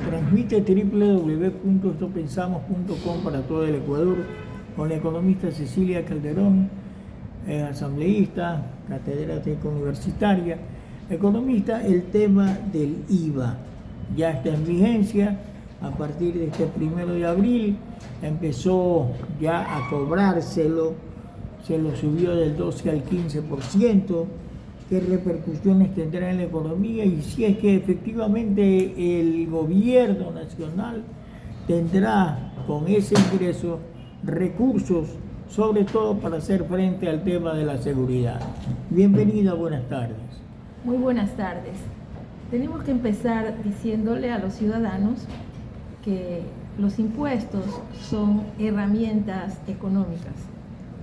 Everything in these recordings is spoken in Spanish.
Transmite www.estopensamos.com para todo el Ecuador con la economista Cecilia Calderón, asambleísta, catedrática universitaria, economista. El tema del IVA ya está en vigencia a partir de este 1 de abril, empezó ya a cobrárselo, se lo subió del 12 al 15%. ¿Qué repercusiones tendrá en la economía? Y si es que efectivamente el gobierno nacional tendrá con ese ingreso recursos, sobre todo para hacer frente al tema de la seguridad. Bienvenida, buenas tardes. Muy buenas tardes. Tenemos que empezar diciéndole a los ciudadanos que los impuestos son herramientas económicas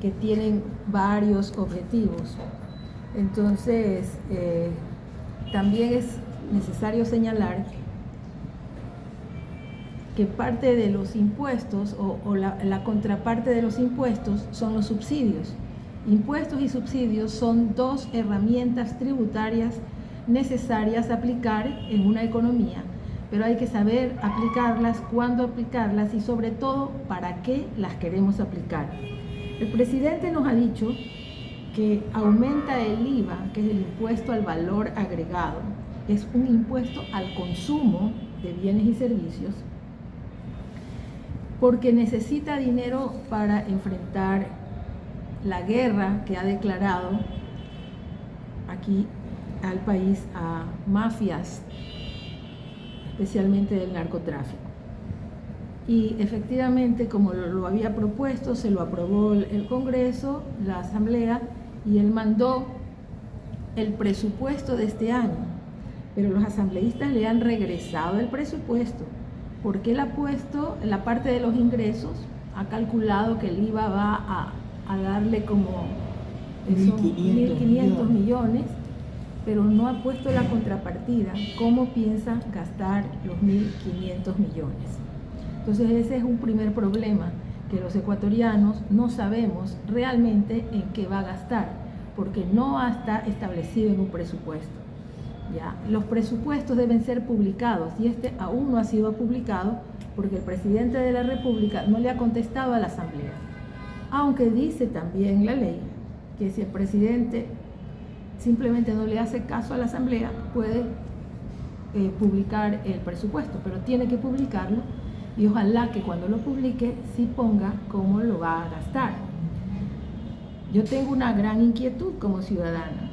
que tienen varios objetivos. Entonces, también es necesario señalar que parte de los impuestos o la contraparte de los impuestos son los subsidios. Impuestos y subsidios son dos herramientas tributarias necesarias a aplicar en una economía, pero hay que saber aplicarlas, cuándo aplicarlas y sobre todo para qué las queremos aplicar. El presidente nos ha dicho que aumenta el IVA, que es el impuesto al valor agregado, es un impuesto al consumo de bienes y servicios, porque necesita dinero para enfrentar la guerra que ha declarado aquí al país a mafias, especialmente del narcotráfico. Y efectivamente, como lo había propuesto, se lo aprobó el Congreso, la Asamblea, y él mandó el presupuesto de este año, pero los asambleístas le han regresado el presupuesto porque él ha puesto en la parte de los ingresos, ha calculado que el IVA va a darle como 1.500 millones, pero no ha puesto la contrapartida, cómo piensa gastar los 1.500 millones. Entonces ese es un primer problema, que los ecuatorianos no sabemos realmente en qué va a gastar, porque no está establecido en un presupuesto. ¿Ya? Los presupuestos deben ser publicados y este aún no ha sido publicado porque el presidente de la República no le ha contestado a la Asamblea. Aunque dice también la ley que si el presidente simplemente no le hace caso a la Asamblea, puede publicar el presupuesto, pero tiene que publicarlo. Y ojalá que cuando lo publique sí ponga cómo lo va a gastar. Yo tengo una gran inquietud como ciudadana.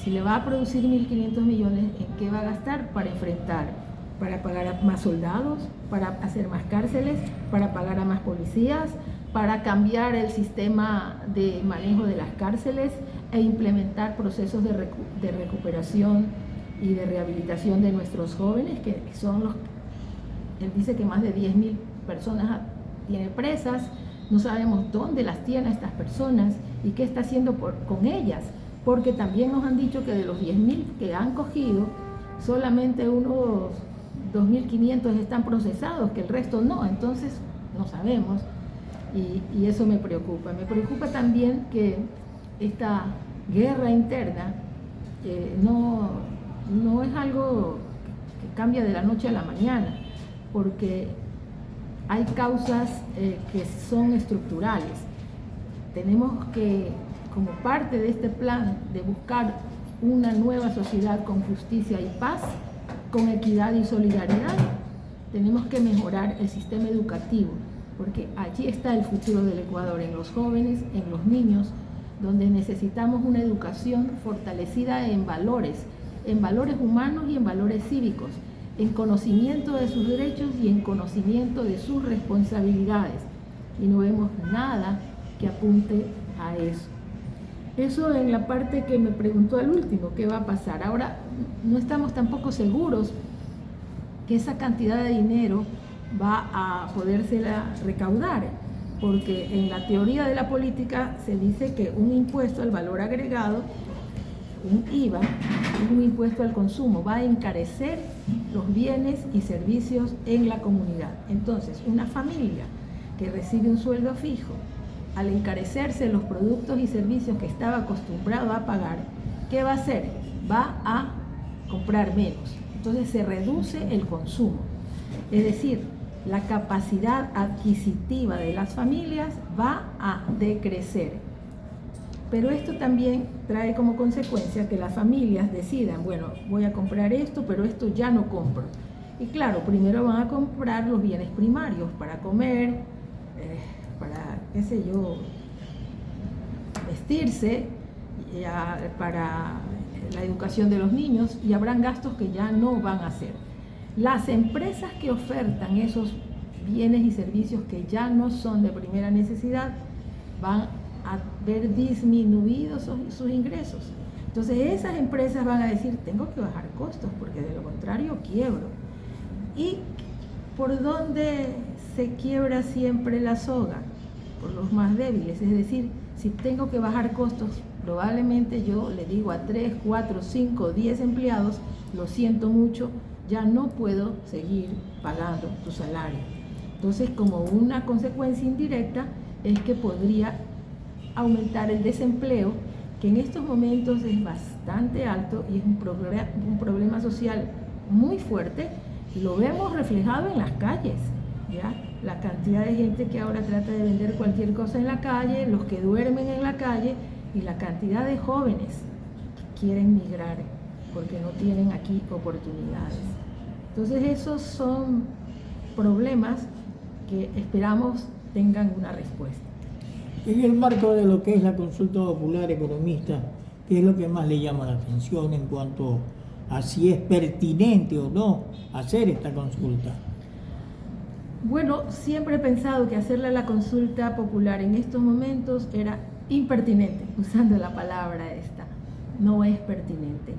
Si le va a producir 1.500 millones, ¿en qué va a gastar para enfrentar? ¿Para pagar a más soldados? ¿Para hacer más cárceles? ¿Para pagar a más policías? ¿Para cambiar el sistema de manejo de las cárceles e implementar procesos de recuperación y de rehabilitación de nuestros jóvenes, que son los... Él dice que más de 10.000 personas tiene presas, no sabemos dónde las tiene estas personas y qué está haciendo con ellas, porque también nos han dicho que de los 10.000 que han cogido, solamente unos 2.500 están procesados, que el resto no, entonces no sabemos y eso me preocupa. Me preocupa también que esta guerra interna no es algo que cambia de la noche a la mañana, porque hay causas que son estructurales. Tenemos que, como parte de este plan de buscar una nueva sociedad con justicia y paz, con equidad y solidaridad, tenemos que mejorar el sistema educativo, porque allí está el futuro del Ecuador, en los jóvenes, en los niños, donde necesitamos una educación fortalecida en valores humanos y en valores cívicos, en conocimiento de sus derechos y en conocimiento de sus responsabilidades. Y no vemos nada que apunte a eso. Eso en la parte que me preguntó al último, ¿qué va a pasar? Ahora, no estamos tampoco seguros que esa cantidad de dinero va a podérsela recaudar, porque en la teoría de la política se dice que un impuesto al valor agregado, un IVA, es un impuesto al consumo, va a encarecer los bienes y servicios en la comunidad. Entonces, una familia que recibe un sueldo fijo, al encarecerse los productos y servicios que estaba acostumbrado a pagar, ¿qué va a hacer? Va a comprar menos. Entonces se reduce el consumo. Es decir, la capacidad adquisitiva de las familias va a decrecer. Pero esto también trae como consecuencia que las familias decidan, bueno, voy a comprar esto, pero esto ya no compro. Y claro, primero van a comprar los bienes primarios para comer, para, qué sé yo, vestirse, para la educación de los niños, y habrán gastos que ya no van a hacer. Las empresas que ofertan esos bienes y servicios que ya no son de primera necesidad van a ver disminuidos sus ingresos. Entonces esas empresas van a decir, tengo que bajar costos porque de lo contrario quiebro. ¿Y por dónde se quiebra siempre la soga? Por los más débiles. Es decir, si tengo que bajar costos, probablemente yo le digo a 3, 4, 5, 10 empleados, lo siento mucho, ya no puedo seguir pagando tu salario. Entonces, como una consecuencia indirecta, es que podría aumentar el desempleo, que en estos momentos es bastante alto y es un problema social muy fuerte. Lo vemos reflejado en las calles, ¿ya? La cantidad de gente que ahora trata de vender cualquier cosa en la calle, los que duermen en la calle, y la cantidad de jóvenes que quieren migrar porque no tienen aquí oportunidades. Entonces esos son problemas que esperamos tengan una respuesta. En el marco de lo que es la consulta popular economista, ¿qué es lo que más le llama la atención en cuanto a si es pertinente o no hacer esta consulta? Bueno, siempre he pensado que hacerle la consulta popular en estos momentos era impertinente, usando la palabra esta. No es pertinente,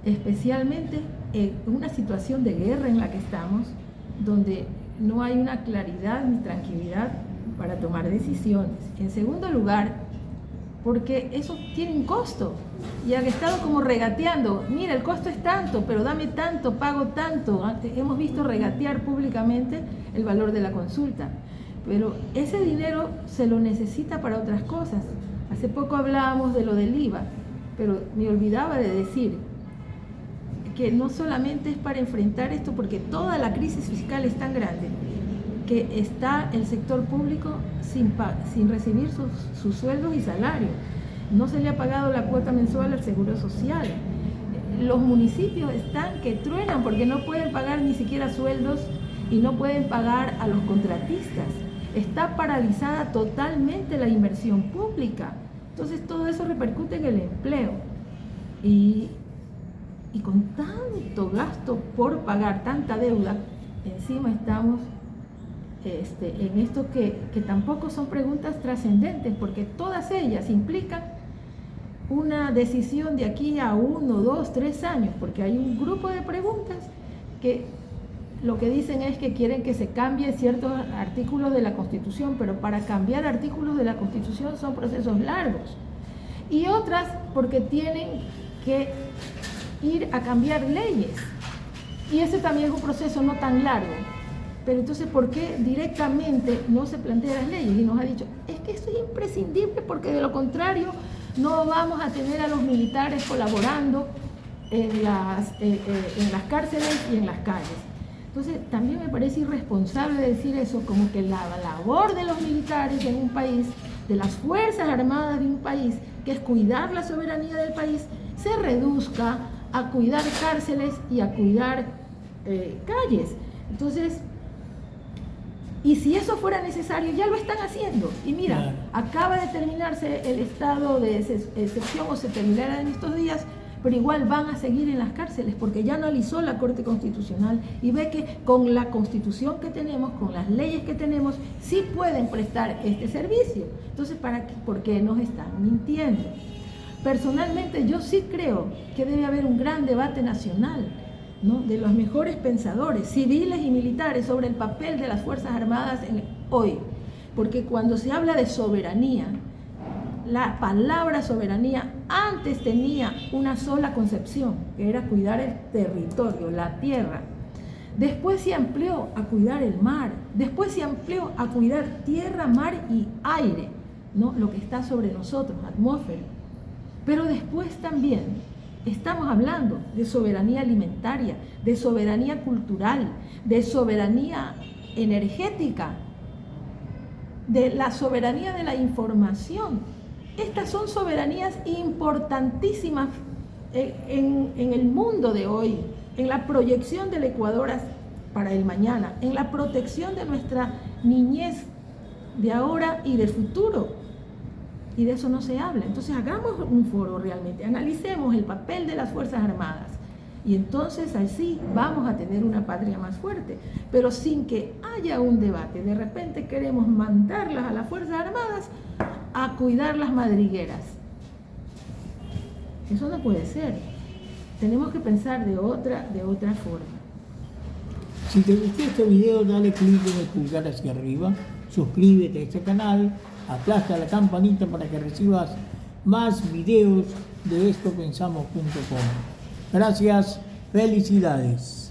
especialmente en una situación de guerra en la que estamos, donde no hay una claridad ni tranquilidad para tomar decisiones. En segundo lugar, porque eso tiene un costo y han estado como regateando, mira, el costo es tanto, pero dame tanto, pago tanto. Hemos visto regatear públicamente el valor de la consulta, pero ese dinero se lo necesita para otras cosas. Hace poco hablábamos de lo del IVA, pero me olvidaba de decir que no solamente es para enfrentar esto, porque toda la crisis fiscal es tan grande que está el sector público sin recibir sus sueldos y salarios. No se le ha pagado la cuota mensual al Seguro Social. Los municipios están que truenan porque no pueden pagar ni siquiera sueldos y no pueden pagar a los contratistas. Está paralizada totalmente la inversión pública. Entonces todo eso repercute en el empleo. Y con tanto gasto por pagar, tanta deuda, encima estamos en esto que tampoco son preguntas trascendentes, porque todas ellas implican una decisión de aquí a 1, 2, 3 años, porque hay un grupo de preguntas que lo que dicen es que quieren que se cambie ciertos artículos de la Constitución, pero para cambiar artículos de la Constitución son procesos largos, y otras porque tienen que ir a cambiar leyes, y ese también es un proceso no tan largo. Pero entonces, ¿por qué directamente no se plantean las leyes? Y nos ha dicho, es que esto es imprescindible porque de lo contrario no vamos a tener a los militares colaborando en las cárceles y en las calles. Entonces, también me parece irresponsable decir eso, como que la labor de los militares en un país, de las Fuerzas Armadas de un país, que es cuidar la soberanía del país, se reduzca a cuidar cárceles y a cuidar calles. Entonces, y si eso fuera necesario, ya lo están haciendo. Y mira, claro, acaba de terminarse el estado de excepción, o se terminará en estos días, pero igual van a seguir en las cárceles, porque ya analizó la Corte Constitucional y ve que con la Constitución que tenemos, con las leyes que tenemos, sí pueden prestar este servicio. Entonces, ¿por qué nos están mintiendo? Personalmente, yo sí creo que debe haber un gran debate nacional, ¿no?, de los mejores pensadores, civiles y militares, sobre el papel de las Fuerzas Armadas hoy. Porque cuando se habla de soberanía, la palabra soberanía antes tenía una sola concepción, que era cuidar el territorio, la tierra. Después se amplió a cuidar el mar, después se amplió a cuidar tierra, mar y aire, ¿no?, lo que está sobre nosotros, atmósfera. Pero después también Estamos hablando de soberanía alimentaria, de soberanía cultural, de soberanía energética, de la soberanía de la información. Estas son soberanías importantísimas en el mundo de hoy, en la proyección del Ecuador para el mañana, en la protección de nuestra niñez de ahora y del futuro. Y de eso no se habla. Entonces hagamos un foro realmente, analicemos el papel de las Fuerzas Armadas y entonces así vamos a tener una patria más fuerte, pero sin que haya un debate. De repente queremos mandarlas a las Fuerzas Armadas a cuidar las madrigueras. Eso no puede ser. Tenemos que pensar de otra forma. Si te gustó este video, dale clic en el pulgar hacia arriba, suscríbete a este canal, aplasta la campanita para que recibas más videos de estopensamos.com. Gracias, felicidades.